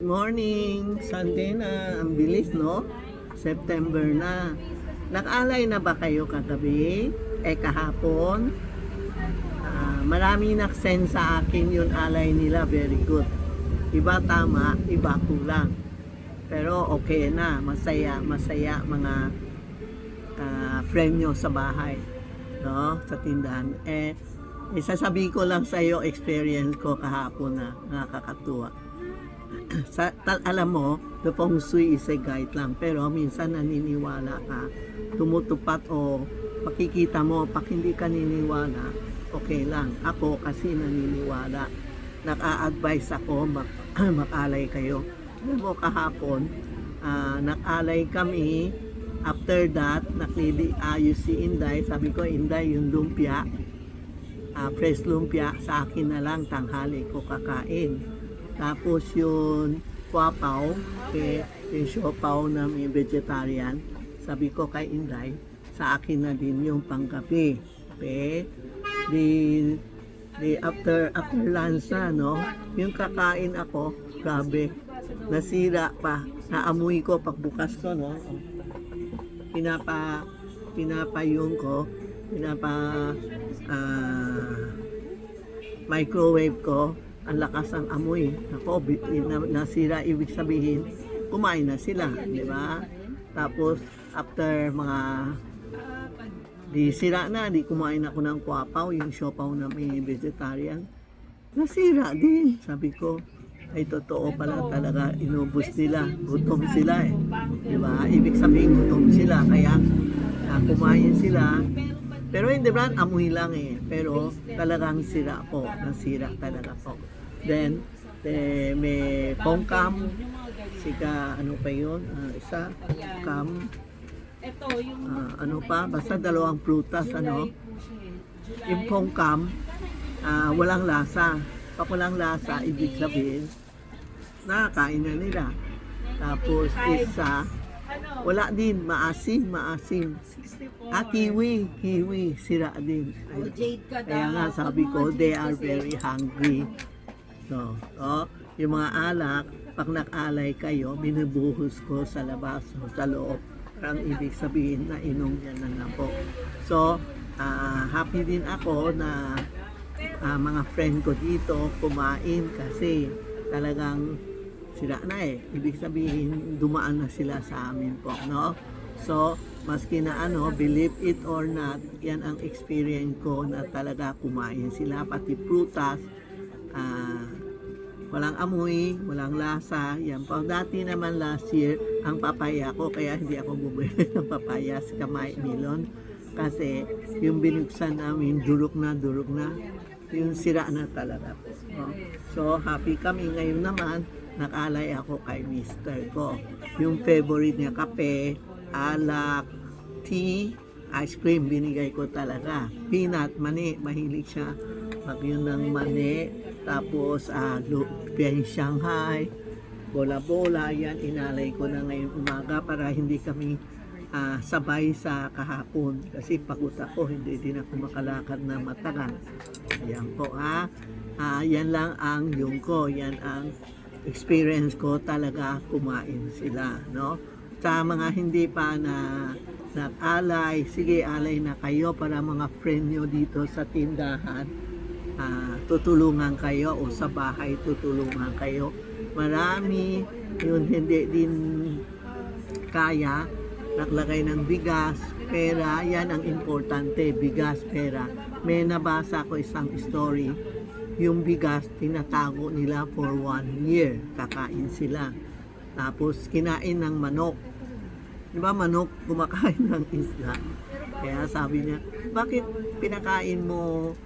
morning! Sunday na. Ang bilis, no? September na. Nag-alay na ba kayo kagabi? Kahapon? Marami nag-send sa akin yung alay nila. Very good. Iba tama, iba kulang. Pero okay na. Masaya, masaya mga friend nyo sa bahay. No? Sa tindahan. Isasabihin ko lang sa iyo experience ko kahapon na nakakatuwa. Alam mo, the feng shui is a guide lang, pero minsan naniniwala ka, tumutupad o makikita mo, pag hindi ka naniniwala, okay lang. Ako kasi naniniwala, naka-advise ako, mag-alay kayo. Alam mo, kahapon, nag-alay kami. After that, ayos si Inday, sabi ko, Inday, yung lumpia, fresh lumpia, sa akin na lang, tanghali ko kakain. Tapos yung kwapaw, yung siopaw na may vegetarian, sabi ko kay Inday, sa akin na din yung panggabi. Okay? After lunch na, no? Yung kakain ako, grabe, nasira pa. Naamoy ko pagbukas ko, no? Microwave ko, ang lakas ng amoy. Ako, nasira, ibig sabihin, kumain na sila, di ba? Tapos, after mga di sira na, di kumain ako ng kwapaw, yung siopaw na may vegetarian. Nasira din, sabi ko. Ay, totoo pala talaga, inubos nila. Gutom sila eh. Di ba? Ibig sabihin, gutom sila. Kaya, kumain sila. Pero hindi ba, amoy lang eh. Pero talagang sira po. Nasira talaga po. Then, may pongkam. Sika, ano pa yun? Isa, kam. Ano pa? Basta dalawang prutas, ano? Yung pongkam, walang lasa. Pag walang lasa, ibig sabihin, nakakain na nila. Tapos isa, wala din, maasim. Kiwi, sira din. Kaya nga sabi ko, they are very hungry. So, yung mga alak, pag nag-alay kayo, binubuhos ko sa labas o sa loob. Parang ibig sabihin na inom yan na po. So, happy din ako na mga friend ko dito kumain kasi talagang sila na eh. Ibig sabihin, dumaan na sila sa amin po, no? So, maski na believe it or not, yan ang experience ko na talaga kumain sila, pati prutas, walang amoy, walang lasa. Yan po. Dati naman last year, ang papaya ko, kaya hindi ako bumili ng papaya sa kamay melon. Kasi yung binuksan namin, durog na. Yung sira na talaga po. So, happy kami. Ngayon naman, nakalay ako kay mister ko. Yung favorite niya, kape, alak, tea, ice cream, binigay ko talaga. Peanut, mani, mahilig siya. Yun ng mani, tapos lumpia Shanghai, bola-bola, yan, inalay ko na ngayon umaga para hindi kami sabay sa kahapon. Kasi pagod ako, hindi din ako makalakad na matagal. Ayan po yan lang ang yung ko, yan ang experience ko talaga kumain sila, no? Sa mga hindi pa na nag-alay, sige, alay na kayo para mga friend nyo dito sa tindahan, tutulungan kayo o sa bahay tutulungan kayo. Marami yun hindi din kaya, naglagay ng bigas, pera, yan ang importante, bigas, pera. May nabasa ko isang story, yung bigas tinatago nila for 1 year, kakain sila. Tapos kinain ng manok. Di ba manok kumakain ng isda? Kaya sabi niya, bakit pinakain mo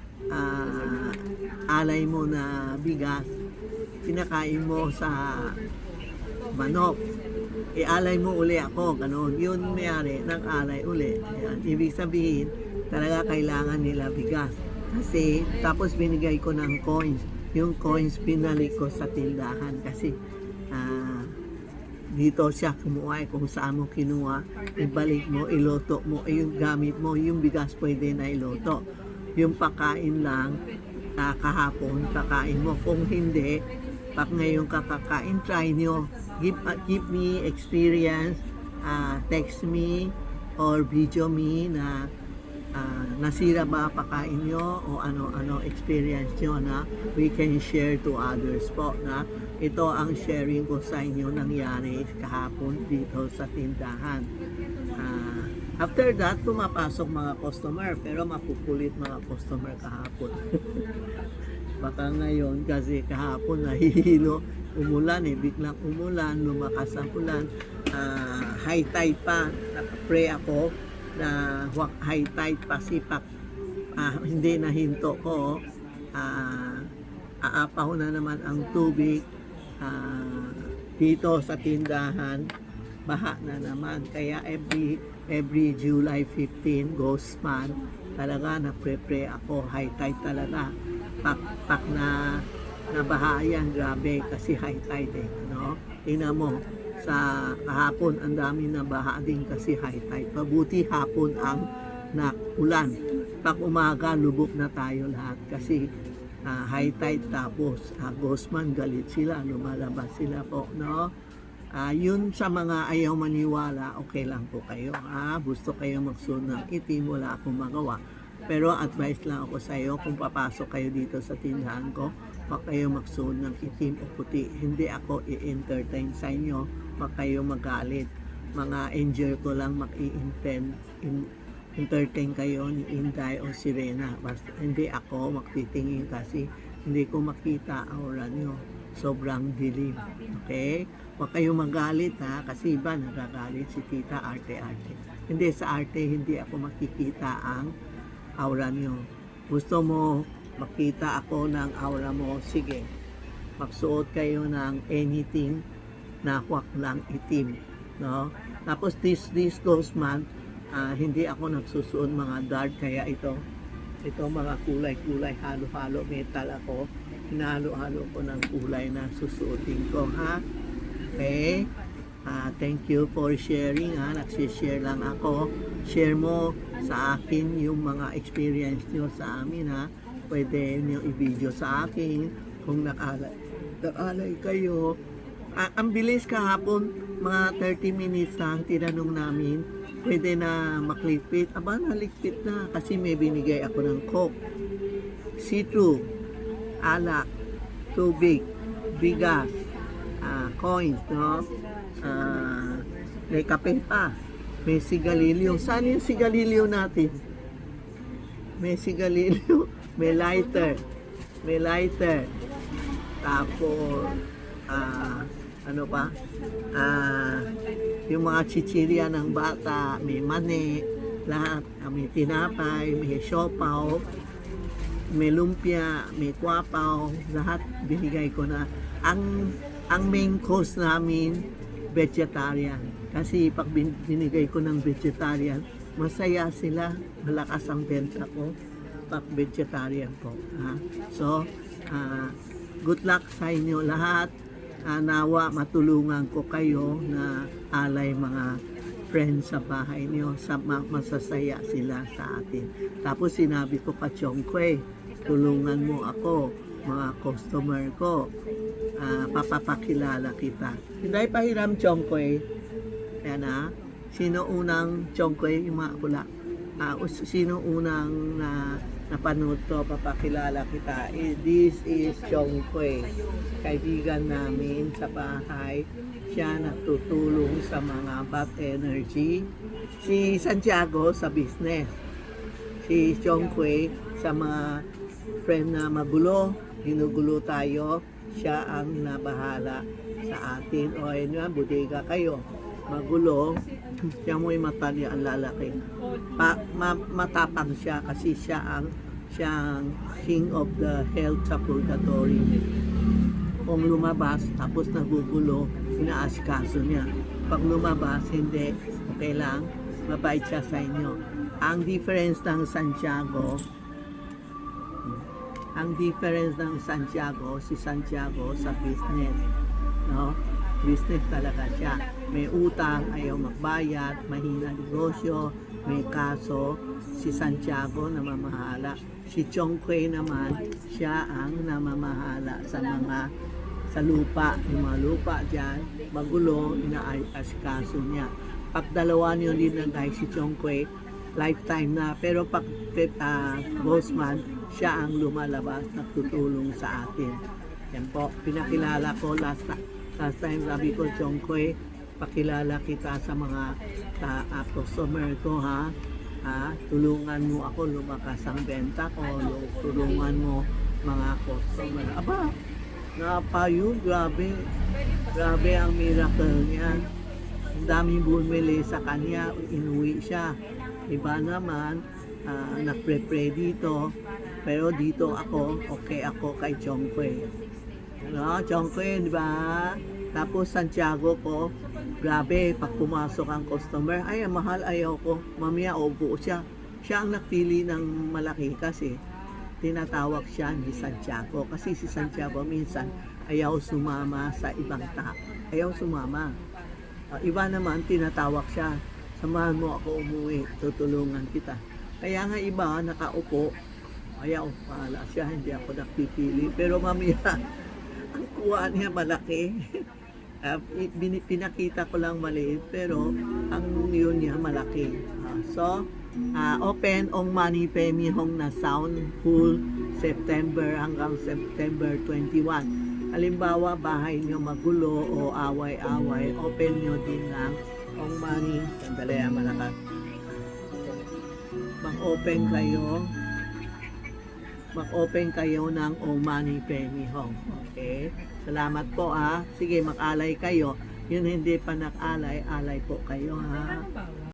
alay mo na bigas, pinakain mo sa manok, alay mo uli ako, ganun. Yun mayari, nag-alay uli. Ayan. Ibig sabihin, talaga kailangan nila bigas. Kasi, tapos binigay ko ng coins. Yung coins, pinalik ko sa tindahan. Kasi, dito siya kumuha, kung saan mo kinuha, ibalik mo, iloto mo, yung gamit mo, yung bigas pwede na iloto. Yung pakain lang, kahapon, kakain mo. Kung hindi, Pag ngayon kakakain, try nyo. Give me experience, text me or video me na nasira ba pakain nyo o ano-ano experience nyo na we can share to others po na ito ang sharing ko sa inyo nangyari kahapon dito sa tindahan. After that, pumapasok mga customer pero mapupulit mga customer kahapon. Baka ngayon kasi kahapon nahihilo, umulan biglang umulan, lumakas ang ulan, high tide pa, naka-pray ako na high tide pa sipak, hindi nahinto ko, aapaw na naman ang tubig dito sa tindahan, baha na naman, kaya every July 15 ghost month, talaga nagpre-pray ako, high tide talaga. Pak na baha yan, grabe kasi high tide no? Tingnan mo, sa kahapon ang dami na baha din kasi high tide. Pabuti hapon ang ulan. Pag umaga, lubog na tayo lahat kasi high tide tapos ghost month, galit sila, lumalabas sila po, no? Yun sa mga ayaw maniwala, okay lang po kayo. Gusto kayo magsuot ng itim, wala akong magawa. Pero advice lang ako sa iyo, kung papasok kayo dito sa tindahan ko, huwag kayo magsuot ng itim o puti. Hindi ako i-entertain sa inyo, huwag kayo magalit. Mga angel ko lang entertain kayo ni Inday o Sirena. Basta hindi ako magtitingin kasi hindi ko makita aura nyo. Sobrang dilim. Okay? Huwag kayong magalit kasi iba nagagalit si tita arte-arte. Hindi, sa arte hindi ako makikita ang aura nyo. Gusto mo makita ako ng aura mo, sige, magsuot kayo ng anything na huwag lang itim, no? Tapos this ghost month, hindi ako nagsusuot mga dark, kaya ito mga kulay halo-halo metal ako, hinalo-halo ko ng kulay na susuotin ko, okay? Thank you for sharing, nagsishare lang ako. Share mo sa akin yung mga experience nyo sa amin, pwede nyo i-video sa akin kung nakalay kayo. Ang bilis kahapon, mga 30 minutes lang tinanong namin, pwede na makligpit. Naligpit na kasi may binigay ako ng Coke, see-through, alak, tubig, bigas, coins, no? May kape pa, may sigarilyo. Saan yung sigarilyo natin? May sigarilyo, may lighter, tapos ano pa, yung mga chichirya ng bata, may mani, lahat, may tinapay, may siopaw, may lumpia, may kwapaw, lahat binigay ko na. Ang main course namin, vegetarian. Kasi pag binigay ko ng vegetarian, masaya sila, malakas ang benta ko pag vegetarian po. So, good luck sa inyo lahat. Nawa matulungan ko kayo na alay mga friends sa bahay niyo, masasaya sila sa atin. Tapos sinabi ko ka, Chongkwe, tulungan mo ako, mga customer ko, papapakilala kita. Hindi pahiram Chongkwe. Yan sino unang Chongkwe, yung mga pula. Sino unang napanood ko, papakilala kita. This is Chongkwe, kaibigan namin sa bahay. Siya nagtutulong sa mga Bat Energy. Si Santiago sa business. Si Chongkwe sa mga friend na magulo, ginugulo tayo, siya ang nabahala sa atin. O ayun nga, bodega kayo, magulo, siya mo'y matali ang lalaki. Matapang siya kasi siyang king of the health sa purgatory. Kung lumabas, tapos nagugulo, inaasikaso niya. Pag lumabas, hindi, okay lang, mabait siya sa inyo. Ang difference ng Santiago, si Santiago sa business, no? Business talaga siya. May utang, ayaw magbayad, mahina negosyo, may kaso. Si Santiago namamahala. Si Chongkwe naman, siya ang namamahala sa mga sa lupa, yung mga lupa dyan, magulo, inaasikaso niya. Pag dalawa niyo din na guys, si Chong Quay, lifetime na. Pero pag bossman, siya ang lumalabas, nagtutulong sa atin. Yan po, pinakilala ko last time, sabi ko, Chong Quay, pakilala kita sa mga customer ko ha. Tulungan mo ako lumakas ang benta ko, tulungan mo mga customer. Aba, napayo, grabe. Grabe ang miracle niya. Ang daming bumili sa kanya, inuwi siya. Iba naman, nagpre-pray dito. Pero dito ako, okay ako kay Chong Quay. Ano, Chong Quay, di ba? Tapos Santiago ko, grabe, pag pumasok ang customer, ay, mahal, ayaw ko. Mamaya, upo siya. Siya ang napili ng malaki kasi tinatawag siya ni Santiago. Kasi si Santiago minsan ayaw sumama sa ibang tao. Ayaw sumama. Iba naman, tinatawag siya. Samahan mo ako umuwi, tutulungan kita. Kaya nga iba, nakaupo. Ayaw, pahala siya, hindi ako nagpipili. Pero mamaya, ang kuha niya malaki. Pinakita ko lang maliit, pero ang yun niya malaki. So, open ang Mani Pemi Hong na sound full September hanggang September 21. Halimbawa, bahay niyo magulo o away-away, open niyo din lang ang Mani. Sandali, malakas. Mag-open kayo ng Omani Pemi Hong. Okay? Salamat po ha. Sige, mag-alay kayo. Yun hindi pa nag-alay, alay po kayo ha.